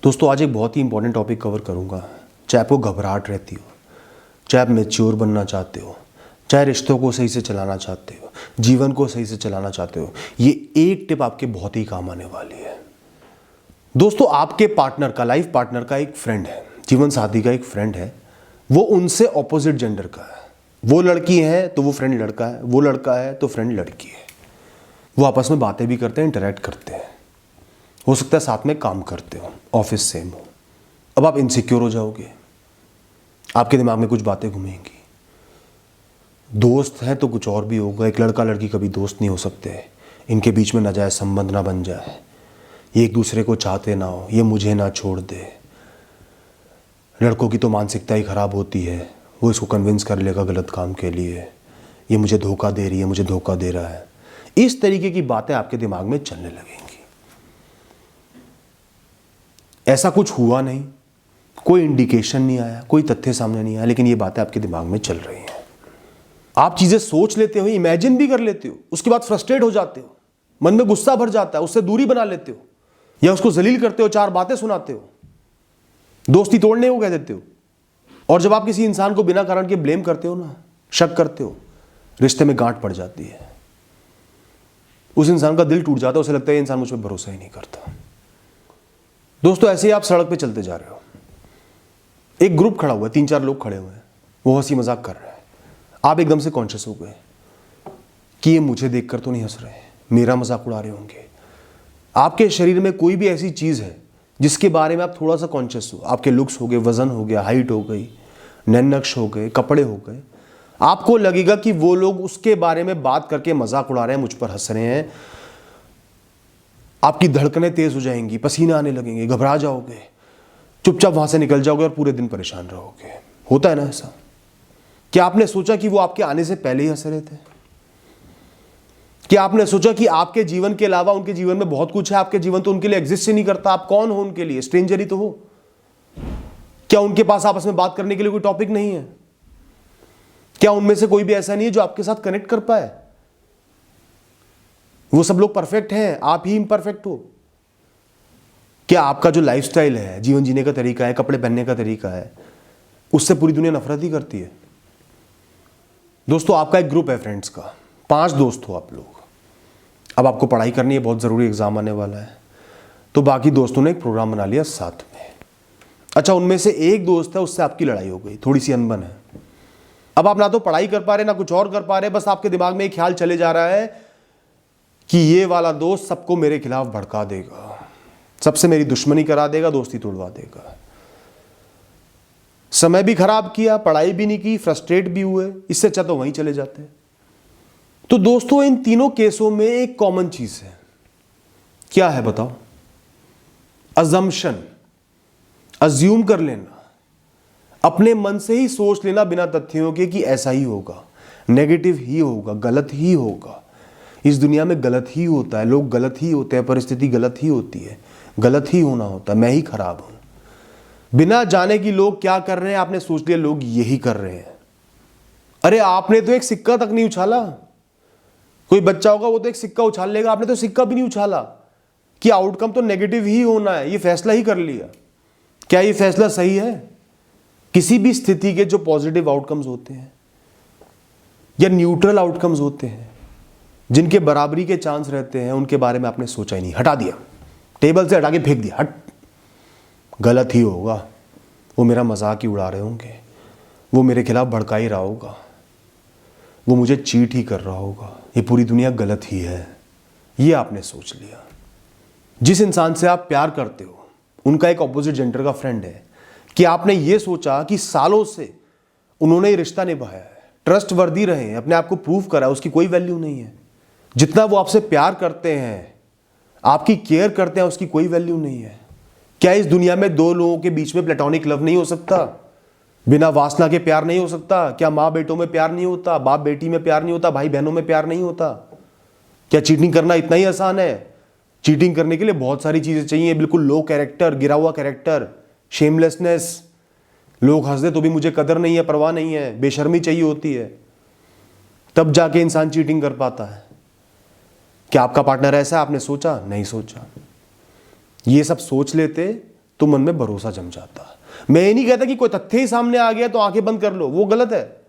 दोस्तों आज एक बहुत ही इंपॉर्टेंट टॉपिक कवर करूंगा। चाहे आपको घबराहट रहती हो, चाहे आप मैच्योर बनना चाहते हो, चाहे रिश्तों को सही से चलाना चाहते हो, जीवन को सही से चलाना चाहते हो, ये एक टिप आपके बहुत ही काम आने वाली है। दोस्तों आपके पार्टनर का, लाइफ पार्टनर का एक फ्रेंड है, जीवन साथी का एक फ्रेंड है, वो उनसे ऑपोजिट जेंडर का है। वो लड़की है तो वो फ्रेंड लड़का है, वो लड़का है तो फ्रेंड लड़की है। वो आपस में बातें भी करते हैं, इंटरेक्ट करते हैं, हो सकता है साथ में काम करते हो, ऑफिस सेम हो। अब आप इनसिक्योर हो जाओगे, आपके दिमाग में कुछ बातें घूमेंगी। दोस्त है तो कुछ और भी होगा। एक लड़का लड़की कभी दोस्त नहीं हो सकते, इनके बीच में नाजायज संबंध ना बन जाए, ये एक दूसरे को चाहते ना हो, ये मुझे ना छोड़ दे। लड़कों की तो मानसिकता ही खराब होती है, वो इसको कन्विंस कर लेगा गलत काम के लिए, ये मुझे धोखा दे रही है, मुझे धोखा दे रहा है। इस तरीके की बातें आपके दिमाग में चलने लगेंगी। ऐसा कुछ हुआ नहीं, कोई इंडिकेशन नहीं आया, कोई तथ्य सामने नहीं आया, लेकिन ये बातें आपके दिमाग में चल रही हैं। आप चीजें सोच लेते हो, इमेजिन भी कर लेते हो, उसके बाद फ्रस्ट्रेट हो जाते हो, मन में गुस्सा भर जाता है, उससे दूरी बना लेते हो, या उसको जलील करते हो, चार बातें सुनाते हो, दोस्ती तोड़ने को कह देते हो। और जब आप किसी इंसान को बिना कारण के ब्लेम करते हो ना, शक करते हो, रिश्ते में गांठ पड़ जाती है। उस इंसान का दिल टूट जाता है, उसे लगता है ये इंसान मुझ पर भरोसा ही नहीं करता। दोस्तों ऐसे ही आप सड़क पे चलते जा रहे हो, एक ग्रुप खड़ा हुआ है, 3-4 लोग खड़े हुए हैं, वो हंसी मजाक कर रहे हैं। आप एकदम से कॉन्शियस हो गए कि ये मुझे देखकर तो नहीं हंस रहे, मेरा मजाक उड़ा रहे होंगे। आपके शरीर में कोई भी ऐसी चीज है जिसके बारे में आप थोड़ा सा कॉन्शियस हो, आपके लुक्स हो गए, वजन हो गया, हाइट हो गई, नैन नक्श हो गए, कपड़े हो गए, आपको लगेगा कि वो लोग उसके बारे में बात करके मजाक उड़ा रहे हैं, मुझ पर हंस रहे हैं। आपकी धड़कनें तेज हो जाएंगी, पसीना आने लगेंगे, घबरा जाओगे, चुपचाप वहां से निकल जाओगे और पूरे दिन परेशान रहोगे। होता है ना ऐसा? क्या आपने सोचा कि वो आपके आने से पहले ही हंस रहे थे? क्या आपने सोचा कि आपके जीवन के अलावा उनके जीवन में बहुत कुछ है, आपके जीवन तो उनके लिए एग्जिस्ट ही नहीं करता, आप कौन हो उनके लिए? स्ट्रेंजर ही तो हो। क्या उनके पास आपस में बात करने के लिए कोई टॉपिक नहीं है? क्या उनमें से कोई भी ऐसा नहीं है जो आपके साथ कनेक्ट कर पाए? वो सब लोग परफेक्ट हैं, आप ही इम्परफेक्ट हो। क्या आपका जो लाइफस्टाइल है, जीवन जीने का तरीका है, कपड़े पहनने का तरीका है, उससे पूरी दुनिया नफरत ही करती है? दोस्तों आपका एक ग्रुप है फ्रेंड्स का, 5 दोस्त हो आप लोग। अब आपको पढ़ाई करनी है, बहुत ज़रूरी एग्जाम आने वाला है, तो बाकी दोस्तों ने एक प्रोग्राम बना लिया साथ में। अच्छा, उनमें से एक दोस्त है, उससे आपकी लड़ाई हो गई, थोड़ी सी अनबन है। अब आप ना तो पढ़ाई कर पा रहे, ना कुछ और कर पा रहे, बस आपके दिमाग में एक ख्याल चले जा रहा है कि ये वाला दोस्त सबको मेरे खिलाफ भड़का देगा, सबसे मेरी दुश्मनी करा देगा, दोस्ती तोड़वा देगा। समय भी खराब किया, पढ़ाई भी नहीं की, फ्रस्ट्रेट भी हुए, इससे अच्छा तो वहीं चले जाते। तो दोस्तों इन तीनों केसों में एक कॉमन चीज है, क्या है बताओ? अजम्पशन, अज्यूम कर लेना, अपने मन से ही सोच लेना बिना तथ्यों के कि ऐसा ही होगा, नेगेटिव ही होगा, गलत ही होगा। इस दुनिया में गलत ही होता है, लोग गलत ही होते हैं, परिस्थिति गलत ही होती है, गलत ही होना होता है, मैं ही खराब हूं। बिना जाने कि लोग क्या कर रहे हैं आपने सोच लिया लोग यही कर रहे हैं। अरे आपने तो एक सिक्का तक नहीं उछाला। कोई बच्चा होगा वो तो एक सिक्का उछाल लेगा, आपने तो सिक्का भी नहीं उछाला कि आउटकम तो नेगेटिव ही होना है, ये फैसला ही कर लिया। क्या ये फैसला सही है? किसी भी स्थिति के जो पॉजिटिव आउटकम्स होते हैं या न्यूट्रल आउटकम्स होते हैं, जिनके बराबरी के चांस रहते हैं, उनके बारे में आपने सोचा ही नहीं, हटा दिया, टेबल से हटा के फेंक दिया, हट, गलत ही होगा, वो मेरा मजाक ही उड़ा रहे होंगे, वो मेरे खिलाफ भड़का ही रहा होगा, वो मुझे चीट ही कर रहा होगा, ये पूरी दुनिया गलत ही है, ये आपने सोच लिया। जिस इंसान से आप प्यार करते हो, उनका एक ऑपोजिट जेंडर का फ्रेंड है, कि आपने ये सोचा कि सालों से उन्होंने ये रिश्ता निभाया है, ट्रस्ट वर्दी रहे हैं, अपने आप को प्रूव करा, उसकी कोई वैल्यू नहीं है। जितना वो आपसे प्यार करते हैं, आपकी केयर करते हैं, उसकी कोई वैल्यू नहीं है। क्या इस दुनिया में 2 लोगों के बीच में प्लेटोनिक लव नहीं हो सकता? बिना वासना के प्यार नहीं हो सकता? क्या माँ बेटों में प्यार नहीं होता? बाप बेटी में प्यार नहीं होता? भाई बहनों में प्यार नहीं होता? क्या चीटिंग करना इतना ही आसान है? चीटिंग करने के लिए बहुत सारी चीजें चाहिए, बिल्कुल लो कैरेक्टर, गिरा हुआ कैरेक्टर, शेमलेसनेस, लोग हंस दे तो भी मुझे कदर नहीं है, परवाह नहीं है, बेशर्मी चाहिए होती है, तब जाके इंसान चीटिंग कर पाता है। क्या आपका पार्टनर ऐसा है? आपने सोचा? नहीं सोचा। ये सब सोच लेते तो मन में भरोसा जम जाता। मैं ये नहीं कहता कि कोई तथ्य ही सामने आ गया तो आंखें बंद कर लो, वो गलत है,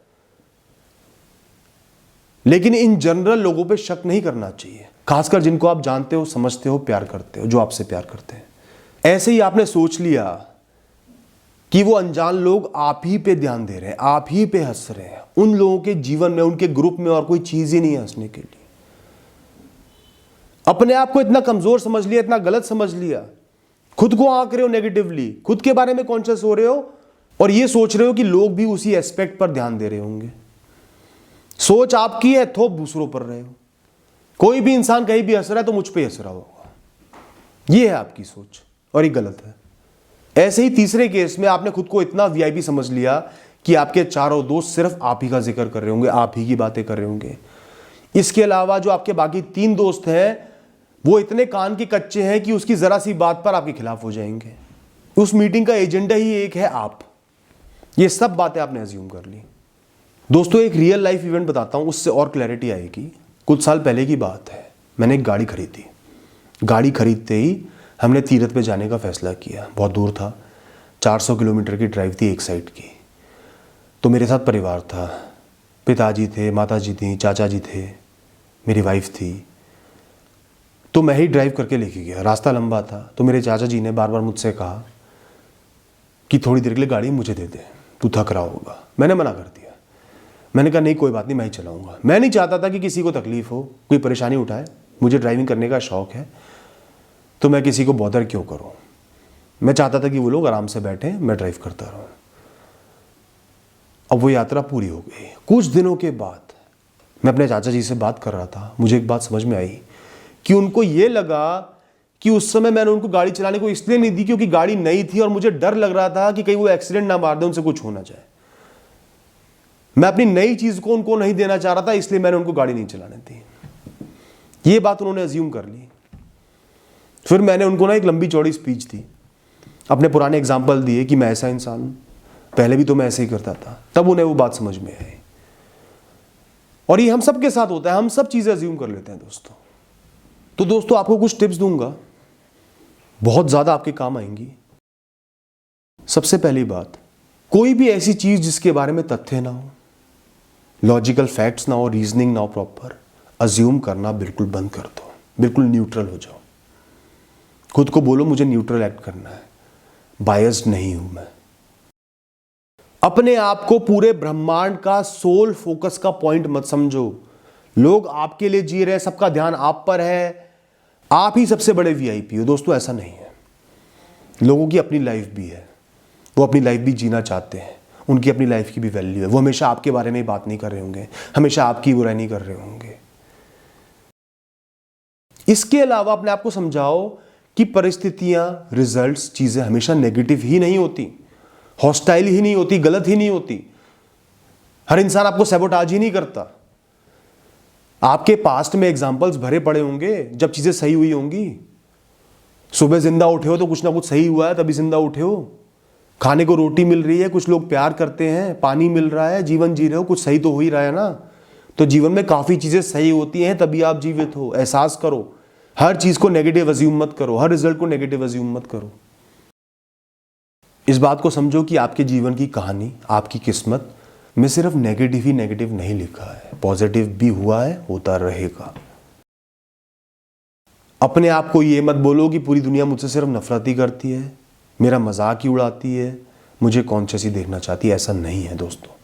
लेकिन इन जनरल लोगों पे शक नहीं करना चाहिए, खासकर जिनको आप जानते हो, समझते हो, प्यार करते हो, जो आपसे प्यार करते हैं। ऐसे ही आपने सोच लिया कि वो अनजान लोग आप ही पे ध्यान दे रहे हैं, आप ही पे हंस रहे हैं, उन लोगों के जीवन में, उनके ग्रुप में और कोई चीज ही नहीं है हंसने के लिए। अपने आप को इतना कमजोर समझ लिया, इतना गलत समझ लिया, खुद को आंक रहे हो नेगेटिवली, खुद के बारे में कॉन्शियस हो रहे हो और ये सोच रहे हो कि लोग भी उसी एस्पेक्ट पर ध्यान दे रहे होंगे। सोच आपकी है, थोप दूसरों पर रहे हो। कोई भी इंसान कहीं भी हंस रहा है तो मुझ पे हंस रहा होगा, ये है आपकी सोच और ये गलत है। ऐसे ही तीसरे केस में आपने खुद को इतना वीआईपी समझ लिया कि आपके चारों दोस्त सिर्फ आप ही का जिक्र कर रहे होंगे, आप ही की बातें कर रहे होंगे। इसके अलावा जो आपके बाकी 3 दोस्त हैं वो इतने कान के कच्चे हैं कि उसकी जरा सी बात पर आपके खिलाफ हो जाएंगे। उस मीटिंग का एजेंडा ही एक है आप। ये सब बातें आपने अज्यूम कर ली। दोस्तों एक रियल लाइफ इवेंट बताता हूं, उससे और क्लैरिटी आएगी। कुछ साल पहले की बात है, मैंने एक गाड़ी खरीदी। गाड़ी खरीदते ही हमने तीरथ पे जाने का फैसला किया। बहुत दूर था, 400 किलोमीटर की ड्राइव थी एक साइड की। तो मेरे साथ परिवार था, पिताजी थे, माताजी थी, चाचा जी थे, मेरी वाइफ थी। तो मैं ही ड्राइव करके लेके गया। रास्ता लंबा था तो मेरे चाचा जी ने बार बार मुझसे कहा कि थोड़ी देर के लिए गाड़ी मुझे दे दे, तू थक रहा होगा। मैंने मना कर दिया। मैंने कहा नहीं कोई बात नहीं, मैं ही चलाऊंगा। मैं नहीं चाहता था कि किसी को तकलीफ हो, कोई परेशानी उठाए। मुझे ड्राइविंग करने का शौक है तो मैं किसी को बॉदर क्यों करूं। मैं चाहता था कि वो लोग आराम से बैठे, मैं ड्राइव करता रहूं। अब वो यात्रा पूरी हो गई। कुछ दिनों के बाद मैं अपने चाचा जी से बात कर रहा था। मुझे एक बात समझ में आई कि उनको ये लगा कि उस समय मैंने उनको गाड़ी चलाने को इसलिए नहीं दी क्योंकि गाड़ी नई थी और मुझे डर लग रहा था कि कहीं वो एक्सीडेंट ना मार दे, उनसे कुछ हो ना जाए। मैं अपनी नई चीज को उनको नहीं देना चाह रहा था, इसलिए मैंने उनको गाड़ी नहीं चलाने दी। ये बात उन्होंने अज्यूम कर ली। फिर मैंने उनको ना एक लंबी चौड़ी स्पीच दी, अपने पुराने एग्जाम्पल दिए कि मैं ऐसा इंसान हूं, पहले भी तो मैं ऐसे ही करता था। तब उन्हें वो बात समझ में आई। और ये हम सब के साथ होता है, हम सब चीजें अज्यूम कर लेते हैं दोस्तों। तो दोस्तों आपको कुछ टिप्स दूंगा, बहुत ज्यादा आपके काम आएंगी। सबसे पहली बात, कोई भी ऐसी चीज जिसके बारे में तथ्य ना हो, लॉजिकल फैक्ट्स ना हो, रीजनिंग ना हो प्रॉपर, अज्यूम करना बिल्कुल बंद कर दो। बिल्कुल न्यूट्रल हो जाओ। खुद को बोलो मुझे न्यूट्रल एक्ट करना है, बायस्ड नहीं हूं मैं। अपने आप को पूरे ब्रह्मांड का सोल फोकस का पॉइंट मत समझो। लोग आपके लिए जी रहे हैं, सबका ध्यान आप पर है, आप ही सबसे बड़े वीआईपी हो। दोस्तों ऐसा नहीं है। लोगों की अपनी लाइफ भी है, वो अपनी लाइफ भी जीना चाहते हैं, उनकी अपनी लाइफ की भी वैल्यू है। वो हमेशा आपके बारे में बात नहीं कर रहे होंगे, हमेशा आपकी बुराई नहीं कर रहे होंगे। इसके अलावा अपने आप को समझाओ कि परिस्थितियां, रिजल्ट्स, चीजें हमेशा नेगेटिव ही नहीं होती, हॉस्टाइल ही नहीं होती, गलत ही नहीं होती। हर इंसान आपको सैबोटाज ही नहीं करता। आपके पास्ट में एग्जाम्पल्स भरे पड़े होंगे जब चीजें सही हुई होंगी। सुबह जिंदा उठे हो तो कुछ ना कुछ सही हुआ है, तभी जिंदा उठे हो। खाने को रोटी मिल रही है, कुछ लोग प्यार करते हैं, पानी मिल रहा है, जीवन जी रहे हो, कुछ सही तो हो ही रहा है ना। तो जीवन में काफी चीजें सही होती हैं, तभी आप जीवित हो। एहसास करो, हर चीज को नेगेटिव अज्यूम मत करो, हर रिजल्ट को नेगेटिव अज्यूम मत करो। इस बात को समझो कि आपके जीवन की कहानी, आपकी किस्मत में सिर्फ नेगेटिव ही नेगेटिव नहीं लिखा है, पॉजिटिव भी हुआ है, होता रहेगा। अपने आप को ये मत बोलो कि पूरी दुनिया मुझसे सिर्फ नफरत ही करती है, मेरा मजाक ही उड़ाती है, मुझे कॉन्शियस ही देखना चाहती है। ऐसा नहीं है दोस्तों।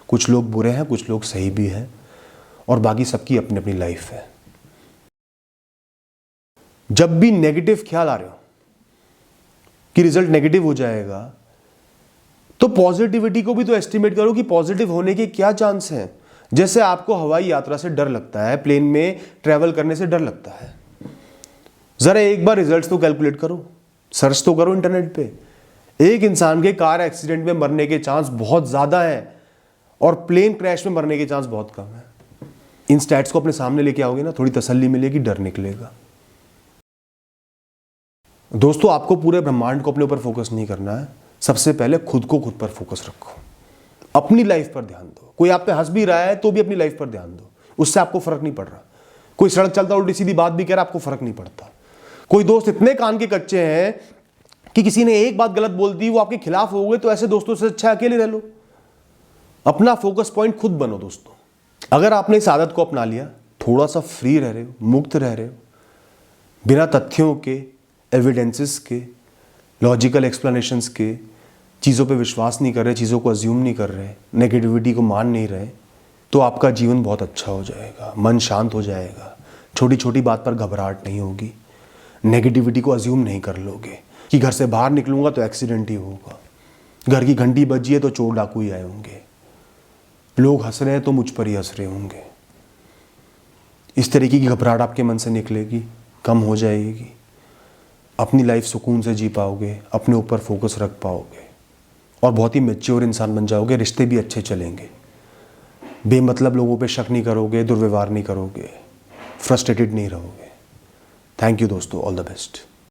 कुछ लोग बुरे हैं, कुछ लोग सही भी हैं, और बाकी सबकी अपनी अपनी लाइफ है। जब भी नेगेटिव ख्याल आ रहे हो कि रिजल्ट नेगेटिव हो जाएगा, तो पॉजिटिविटी को भी तो एस्टिमेट करो कि पॉजिटिव होने के क्या चांस हैं। जैसे आपको हवाई यात्रा से डर लगता है, प्लेन में ट्रैवल करने से डर लगता है, जरा एक बार रिजल्ट्स तो कैलकुलेट करो, सर्च तो करो इंटरनेट पे। एक इंसान के कार एक्सीडेंट में मरने के चांस बहुत ज्यादा है और प्लेन क्रैश में मरने के चांस बहुत कम है। इन स्टैट्स को अपने सामने लेके आओगे ना, थोड़ी तसल्ली मिलेगी, डर निकलेगा। दोस्तों आपको पूरे ब्रह्मांड को अपने ऊपर फोकस नहीं करना है। सबसे पहले खुद को खुद पर फोकस रखो, अपनी लाइफ पर ध्यान दो। कोई आप पे हंस भी रहा है तो भी अपनी लाइफ पर ध्यान दो, उससे आपको फर्क नहीं पड़ रहा। कोई सड़क चलता उल्टी सीधी बात भी कह रहा, आपको फर्क नहीं पड़ता। कोई दोस्त इतने कान के कच्चे हैं कि किसी ने एक बात गलत बोल दी, वो आपके खिलाफ हो गए, तो ऐसे दोस्तों से अच्छा अकेले रह लो। अपना फोकस पॉइंट खुद बनो दोस्तों। अगर आपने इस आदत को अपना लिया, थोड़ा सा फ्री रह रहे हो, मुक्त रह रहे हो, बिना तथ्यों के, एविडेंसेस के, लॉजिकल एक्सप्लेनेशंस के, चीज़ों पे विश्वास नहीं कर रहे, चीज़ों को अज्यूम नहीं कर रहे, नेगेटिविटी को मान नहीं रहे, तो आपका जीवन बहुत अच्छा हो जाएगा, मन शांत हो जाएगा, छोटी छोटी बात पर घबराहट नहीं होगी, नेगेटिविटी को अज्यूम नहीं कर लोगे कि घर से बाहर निकलूंगा तो एक्सीडेंट ही होगा, घर की घंटी बजी है तो चोर डाकू ही आए होंगे, लोग हंस रहे हैं तो मुझ पर ही हंस रहे होंगे। इस तरीके की घबराहट आपके मन से निकलेगी, कम हो जाएगी, अपनी लाइफ सुकून से जी पाओगे, अपने ऊपर फोकस रख पाओगे और बहुत ही मैच्योर इंसान बन जाओगे। रिश्ते भी अच्छे चलेंगे, बेमतलब लोगों पे शक नहीं करोगे, दुर्व्यवहार नहीं करोगे, फ्रस्ट्रेटेड नहीं रहोगे। थैंक यू दोस्तों, ऑल द बेस्ट।